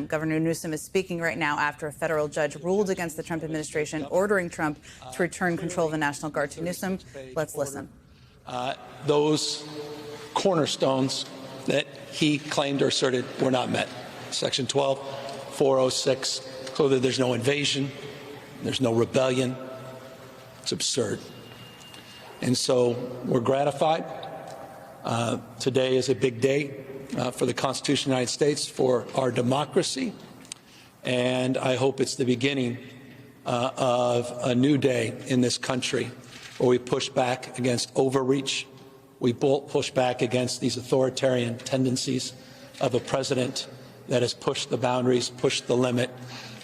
Governor Newsom is speaking right now after a federal judge ruled against the Trump administration, ordering Trump to return control of the National Guard to Newsom. Let's listen. Those cornerstones that he claimed or asserted were not met. Section 12, 406, clearly there's no invasion, there's no rebellion. It's absurd. And so we're gratified. Today is a big day for the Constitution of the United States, for our democracy, and I hope it's the beginning of a new day in this country where we push back against overreach, we push back against these authoritarian tendencies of a president that has pushed the boundaries, pushed the limit,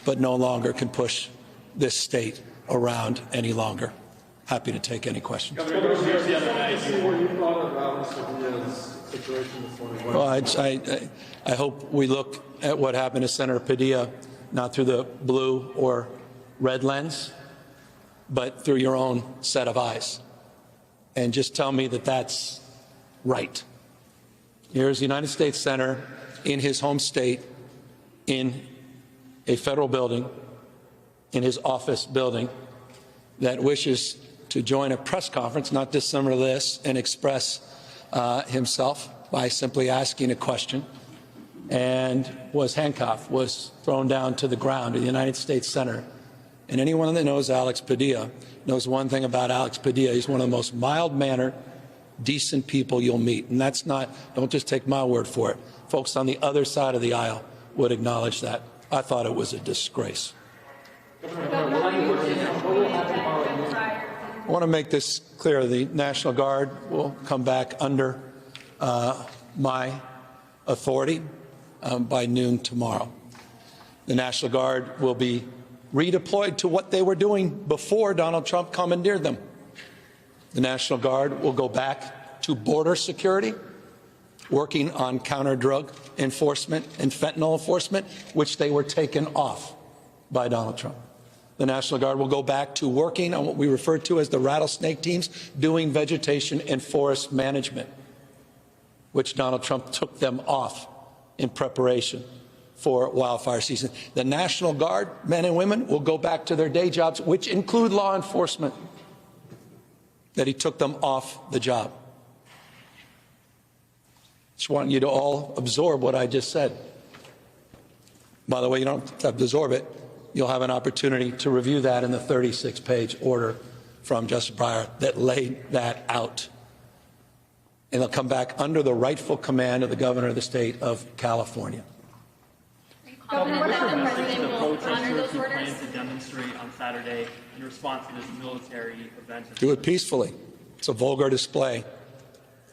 but no longer can push this state around any longer. Happy to take any questions. Well, I hope we look at what happened to Senator Padilla not through the blue or red lens, but through your own set of eyes. And just tell me that that's right. Here's a United States Senator in his home state, in a federal building, in his office building, that wishes to join a press conference, not dissimilar to this, and express himself by simply asking a question, and was handcuffed, was thrown down to the ground, a United States Senator. And anyone that knows Alex Padilla knows one thing about Alex Padilla. He's one of the most mild-mannered, decent people you'll meet. And that's not, don't just take my word for it. Folks on the other side of the aisle would acknowledge that. I thought it was a disgrace. I want to make this clear. The National Guard will come back under my authority by noon tomorrow. The National Guard will be redeployed to what they were doing before Donald Trump commandeered them. The National Guard will go back to border security, working on counter-drug enforcement and fentanyl enforcement, which they were taken off by Donald Trump. The National Guard will go back to working on what we refer to as the rattlesnake teams, doing vegetation and forest management, which Donald Trump took them off in preparation for wildfire season. The National Guard, men and women, will go back to their day jobs, which include law enforcement, that he took them off the job. Just want you to all absorb what I just said. By the way, you don't have to absorb it. You'll have an opportunity to review that in the 36-page order from Justice Breyer that laid that out. And they'll come back under the rightful command of the governor of the state of California. Governor, what about the president will honor those orders? Plans to demonstrate on Saturday in response to this military event? Do it peacefully. It's a vulgar display.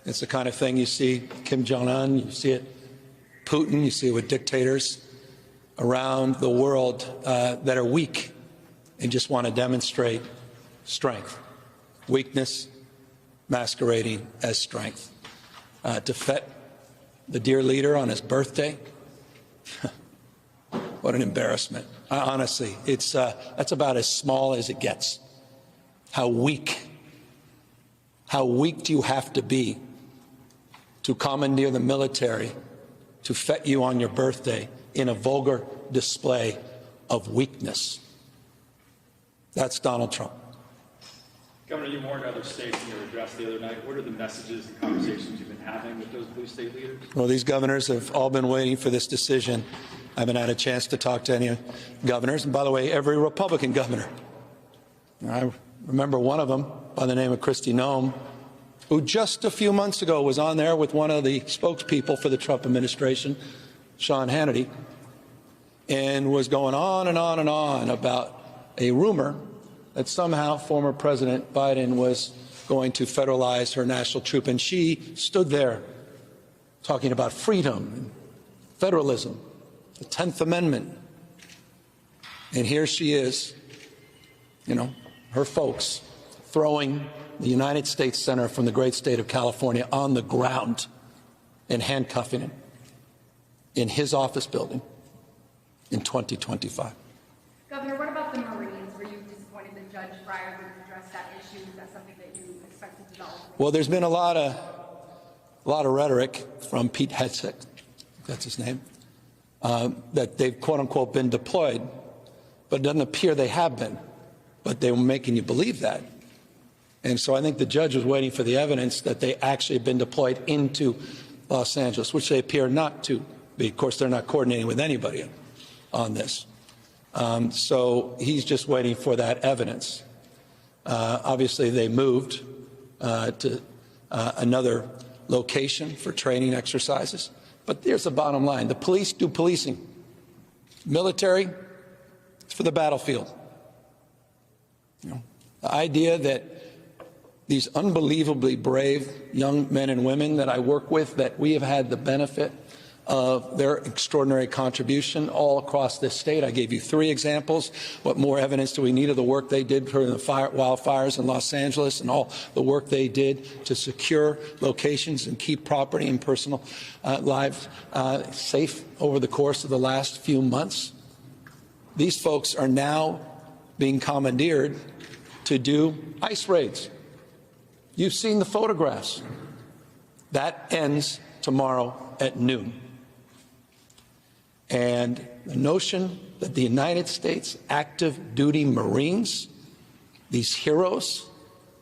It's the kind of thing you see Kim Jong-un, you see it Putin, you see it with dictators around the world that are weak and just want to demonstrate strength. Weakness masquerading as strength. To fet the dear leader on his birthday, what an embarrassment. Honestly, that's about as small as it gets. How weak do you have to be to commandeer the military to fet you on your birthday in a vulgar display of weakness? That's Donald Trump. Governor, you warned other states in your address the other night. What are the messages and conversations you've been having with those blue state leaders? Well, these governors have all been waiting for this decision. I haven't had a chance to talk to any governors. And by the way, every Republican governor. I remember one of them by the name of Kristi Noem, who just a few months ago was on there with one of the spokespeople for the Trump administration, Sean Hannity, and was going on and on and on about a rumor that somehow former President Biden was going to federalize her national troop. And she stood there talking about freedom and federalism, the 10th Amendment. And here she is, her folks throwing the United States Senator from the great state of California on the ground and handcuffing him in his office building in 2025. Governor, what about the Marines? Were you disappointed that Judge Breyer didn't address that issue? Is that something that you expect to develop? Well, there's been a lot of rhetoric from Pete Hegseth, that's his name, that they've, quote unquote, been deployed, but it doesn't appear they have been. But they were making you believe that. And so I think the judge was waiting for the evidence that they actually have been deployed into Los Angeles, which they appear not to be. Of course, they're not coordinating with anybody on this. So he's just waiting for that evidence. Obviously, they moved to another location for training exercises. But here's the bottom line. The police do policing. Military, it's for the battlefield. You know, the idea that these unbelievably brave young men and women that I work with, that we have had the benefit of their extraordinary contribution all across this state. I gave you 3 examples. What more evidence do we need of the work they did for the wildfires in Los Angeles and all the work they did to secure locations and keep property and personal lives safe over the course of the last few months? These folks are now being commandeered to do ICE raids. You've seen the photographs. That ends tomorrow at noon. And the notion that the United States active duty Marines, these heroes,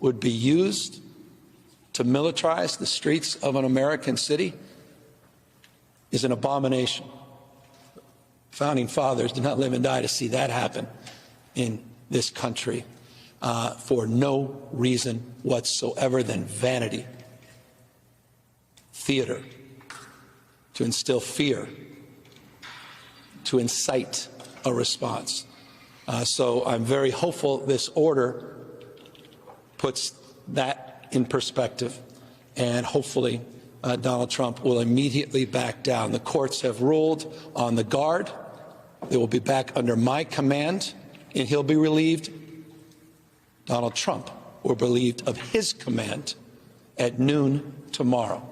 would be used to militarize the streets of an American city is an abomination. Founding fathers did not live and die to see that happen in this country for no reason whatsoever than vanity, theater, to instill fear, to incite a response. So I'm very hopeful this order puts that in perspective, and hopefully Donald Trump will immediately back down. The courts have ruled on the guard. They will be back under my command, and he'll be relieved. Donald Trump will be relieved of his command at noon tomorrow.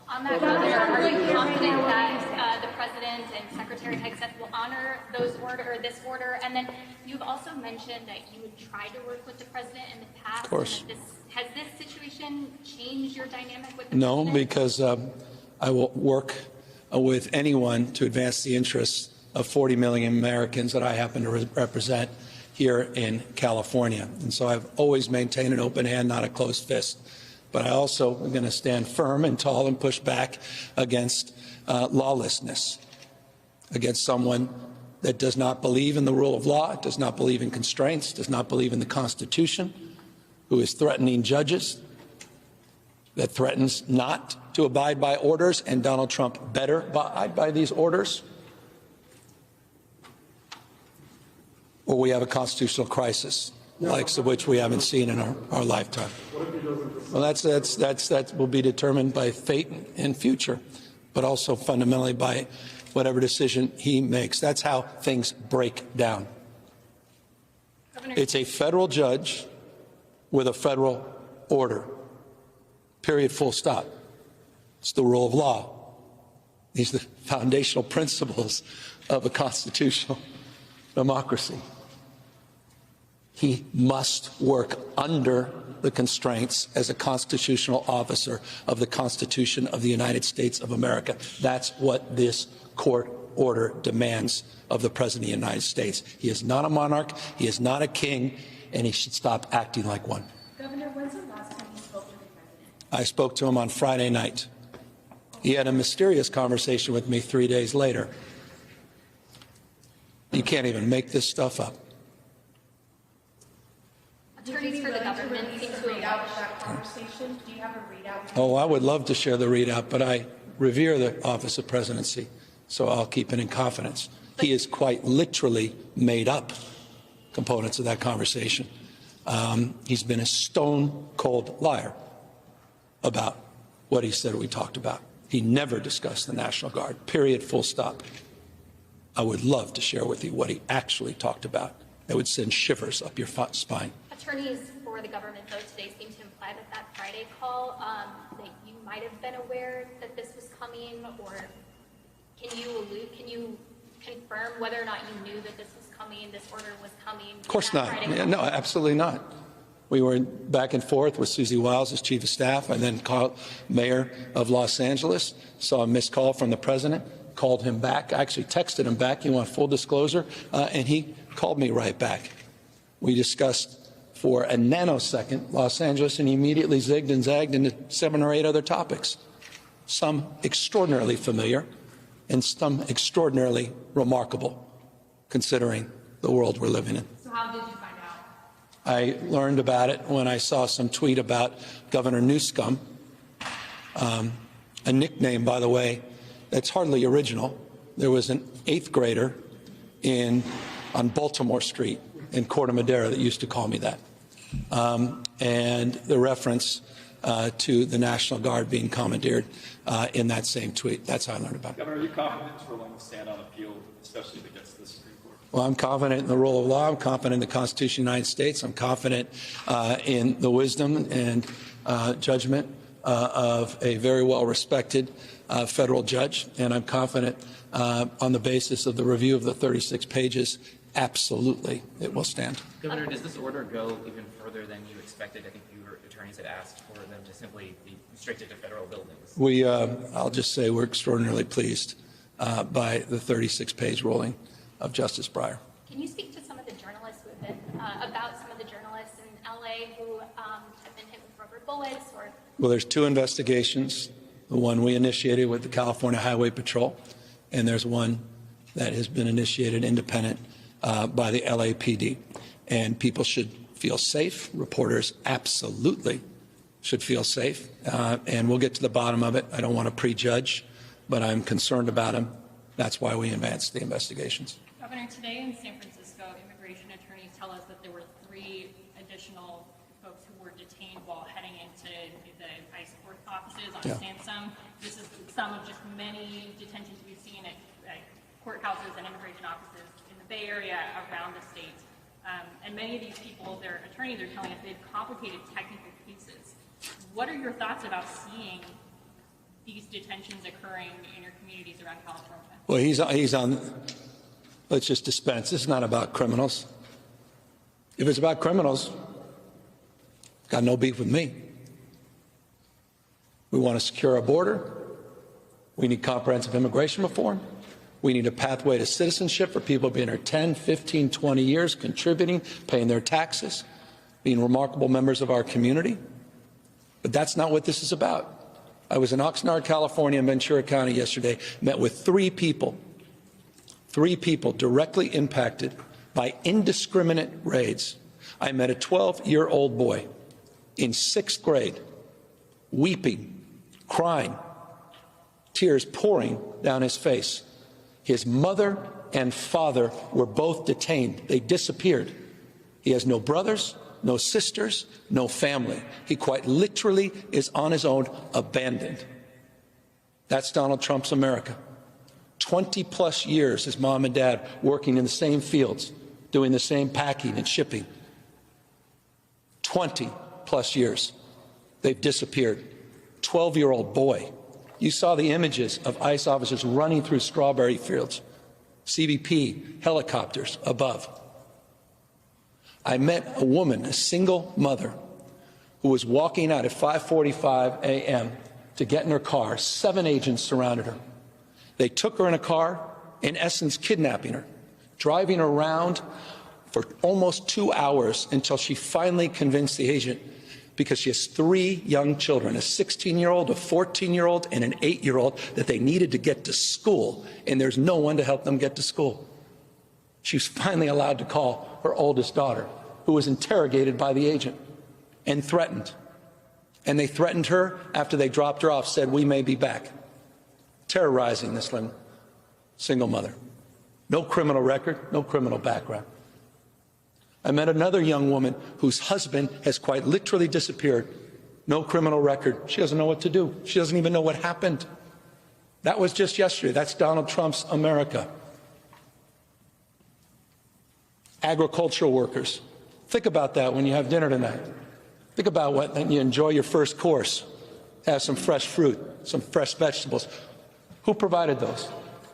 On that, Governor, are you confident that the President and Secretary Hegseth will honor this order? And then you've also mentioned that you would try to work with the President in the past. Of course. Has this situation changed your dynamic with the No, President? because I will work with anyone to advance the interests of 40 million Americans that I happen to represent here in California. And so I've always maintained an open hand, not a closed fist. But I also am going to stand firm and tall and push back against lawlessness, against someone that does not believe in the rule of law, does not believe in constraints, does not believe in the Constitution, who is threatening judges, that threatens not to abide by orders, and Donald Trump better abide by these orders, or we have a constitutional crisis, likes of which we haven't seen in our lifetime. Well, that will be determined by fate and future, but also fundamentally by whatever decision he makes. That's how things break down. Governor, It's a federal judge with a federal order. Period, full stop. It's the rule of law. These are the foundational principles of a constitutional democracy. He must work under the constraints as a constitutional officer of the Constitution of the United States of America. That's what this court order demands of the President of the United States. He is not a monarch, he is not a king, and he should stop acting like one. Governor, when's the last time you spoke to the President? I spoke to him on Friday night. He had a mysterious conversation with me 3 days later. You can't even make this stuff up. attorneys for the government seem to read out that conversation. Do you have a readout? Oh, I would love to share the readout, but I revere the office of presidency, so I'll keep it in confidence. He has quite literally made up components of that conversation. He's been a stone-cold liar about what he said we talked about. He never discussed the National Guard, period, full stop. I would love to share with you what he actually talked about. That would send shivers up your spine. Attorneys for the government, though, today seem to imply that that Friday call, that you might have been aware that this was coming, or can you confirm whether or not you knew that this was coming, this order was coming? Of course not. Yeah, no, absolutely not. We were back and forth with Susie Wiles as chief of staff, and then Mayor of Los Angeles saw a missed call from the president, called him back. I actually texted him back. You want full disclosure? And he called me right back. We discussed for a nanosecond Los Angeles, and he immediately zigged and zagged into 7 or 8 other topics, some extraordinarily familiar and some extraordinarily remarkable, considering the world we're living in. So how did you find out? I learned about it when I saw some tweet about Governor Newsom, a nickname, by the way, that's hardly original. There was an 8th grader on Baltimore Street in Corte Madera that used to call me that. And the reference to the National Guard being commandeered in that same tweet. That's how I learned about it. Governor, are you confident for one to stand on appeal, especially if it gets to the Supreme Court? Well, I'm confident in the rule of law. I'm confident in the Constitution of the United States. I'm confident in the wisdom and judgment of a very well-respected federal judge. And I'm confident on the basis of the review of the 36 pages, absolutely, it will stand. Governor, does this order go even further than you expected? I think your attorneys had asked for them to simply be restricted to federal buildings. I'll just say we're extraordinarily pleased by the 36-page ruling of Justice Breyer. Can you speak to some of the journalists who have been, about some of the journalists in LA who have been hit with rubber bullets or? Well, there's 2 investigations. The one we initiated with the California Highway Patrol, and there's one that has been initiated independent by the LAPD. And people should feel safe. Reporters absolutely should feel safe. And we'll get to the bottom of it. I don't want to prejudge, but I'm concerned about them. That's why we advanced the investigations. Governor, today in San Francisco, immigration attorneys tell us that there were 3 additional folks who were detained while heading into the ICE court offices on Sansom. This is some of just many detentions we've seen at courthouses and immigration offices in the Bay Area, around the state. And many of these people, their attorneys are telling us they have complicated technical cases. What are your thoughts about seeing these detentions occurring in your communities around California? Well, he's on, let's just dispense. This is not about criminals. If it's about criminals, got no beef with me. We want to secure our border. We need comprehensive immigration reform. We need a pathway to citizenship for people being here 10, 15, 20 years, contributing, paying their taxes, being remarkable members of our community. But that's not what this is about. I was in Oxnard, California, and Ventura County yesterday, met with 3 people directly impacted by indiscriminate raids. I met a 12-year-old boy in 6th grade, weeping, crying, tears pouring down his face. His mother and father were both detained. They disappeared. He has no brothers, no sisters, no family. He quite literally is on his own, abandoned. That's Donald Trump's America. 20-plus years, his mom and dad working in the same fields, doing the same packing and shipping. 20-plus years. They've disappeared. 12-year-old boy. You saw the images of ICE officers running through strawberry fields, CBP helicopters above. I met a woman, a single mother, who was walking out at 5:45 a.m. to get in her car. 7 agents surrounded her. They took her in a car, in essence kidnapping her, driving her around for almost 2 hours until she finally convinced the agent, because she has 3 young children, a 16-year-old, a 14-year-old, and an 8-year-old, that they needed to get to school, and there's no one to help them get to school. She was finally allowed to call her oldest daughter, who was interrogated by the agent and threatened. And they threatened her after they dropped her off, said, "We may be back," terrorizing this single mother. No criminal record, no criminal background. I met another young woman whose husband has quite literally disappeared. No criminal record. She doesn't know what to do. She doesn't even know what happened. That was just yesterday. That's Donald Trump's America. Agricultural workers. Think about that when you have dinner tonight. Think about when you enjoy your first course. Have some fresh fruit, some fresh vegetables. Who provided those?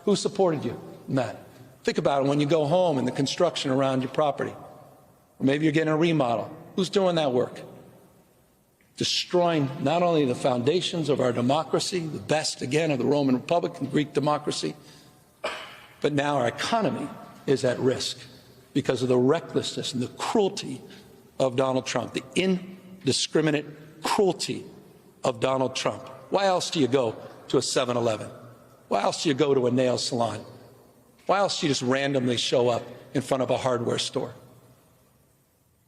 Who supported you in that? Think about it when you go home and the construction around your property. Or maybe you're getting a remodel. Who's doing that work? Destroying not only the foundations of our democracy, the best, again, of the Roman Republic and Greek democracy, But now our economy is at risk because of the recklessness and the cruelty of Donald Trump, the indiscriminate cruelty of Donald Trump. Why else do you go to a 7-Eleven? Why else do you go to a nail salon? Why else do you just randomly show up in front of a hardware store?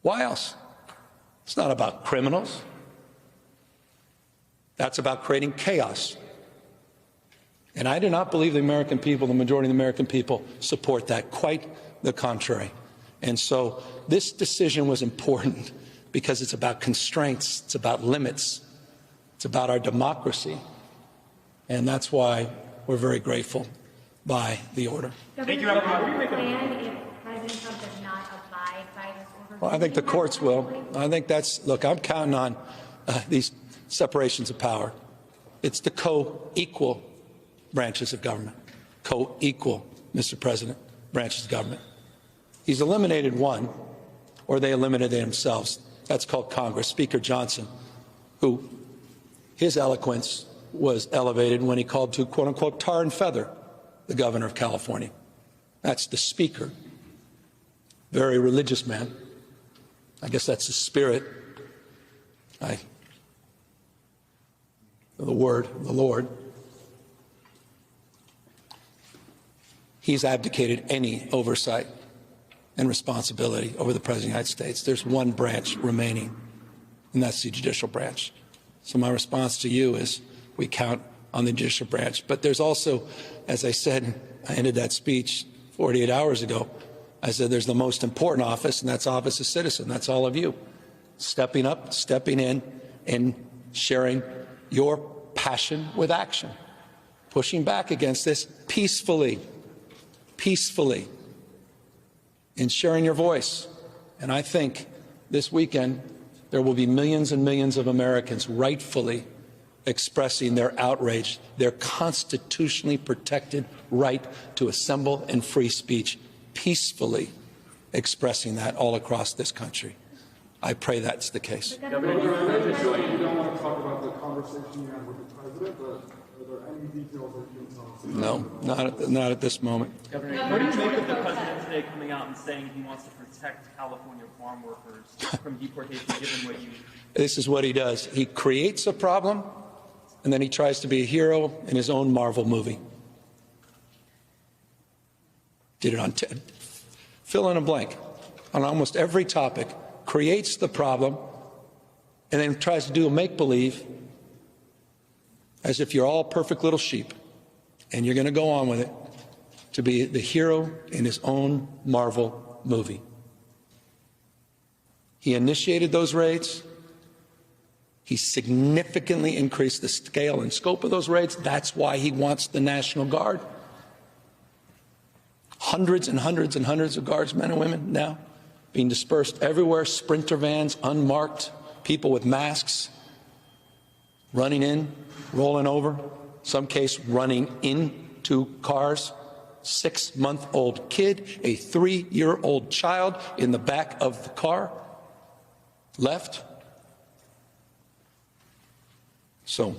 Why else? It's not about criminals. That's about creating chaos. And I do not believe the American people, the majority of the American people, support that. Quite the contrary. And so this decision was important because it's about constraints, it's about limits, it's about our democracy. And that's why we're very grateful by the order. Thank you, Governor. Plan if President Trump does not abide by this order? Well, I think the courts will. I think that's, look, I'm counting on these separations of power. It's the co-equal branches of government. Co-equal, Mr. President, branches of government. He's eliminated one, or they eliminated themselves. That's called Congress. Speaker Johnson, who his eloquence was elevated when he called to, quote unquote, tar and feather the governor of California. That's the speaker. Very religious man. I guess that's the spirit. The word of the Lord. He's abdicated any oversight and responsibility over the President of the United States. There's one branch remaining, and that's the judicial branch. So my response to you is we count on the judicial branch. But there's also, as I said, I ended that speech 48 hours ago. I said there's the most important office, and that's office of citizen. That's all of you. Stepping up, stepping in, and sharing your passion with action. Pushing back against this peacefully, and sharing your voice. And I think this weekend there will be millions and millions of Americans rightfully expressing their outrage, their constitutionally protected right to assemble and free speech, peacefully expressing that all across this country. I pray that's the case. Governor, you don't want to talk about the conversation you had with the president, but are there any details that you can tell us? No, not at this moment. Governor, what do you make of the president today coming out and saying he wants to protect California farm workers from deportation, given what you... This is what he does. He creates a problem, and then he tries to be a hero in his own Marvel movie. Did it on fill in a blank on almost every topic, creates the problem, and then tries to do a make-believe as if you're all perfect little sheep, and you're going to go on with it to be the hero in his own Marvel movie. He initiated those raids. He significantly increased the scale and scope of those raids. That's why he wants the National Guard. Hundreds and hundreds and hundreds of guardsmen and women now being dispersed everywhere, sprinter vans, unmarked, people with masks, running in, rolling over, some case running into cars, 6-month-old kid, a 3-year-old child in the back of the car, left. So,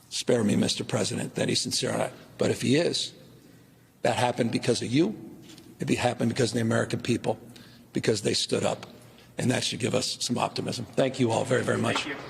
spare me, Mr. President, that he's sincere on that. But if he is, that happened because of you. It happened because of the American people, because they stood up. And that should give us some optimism. Thank you all very, very much. Thank you.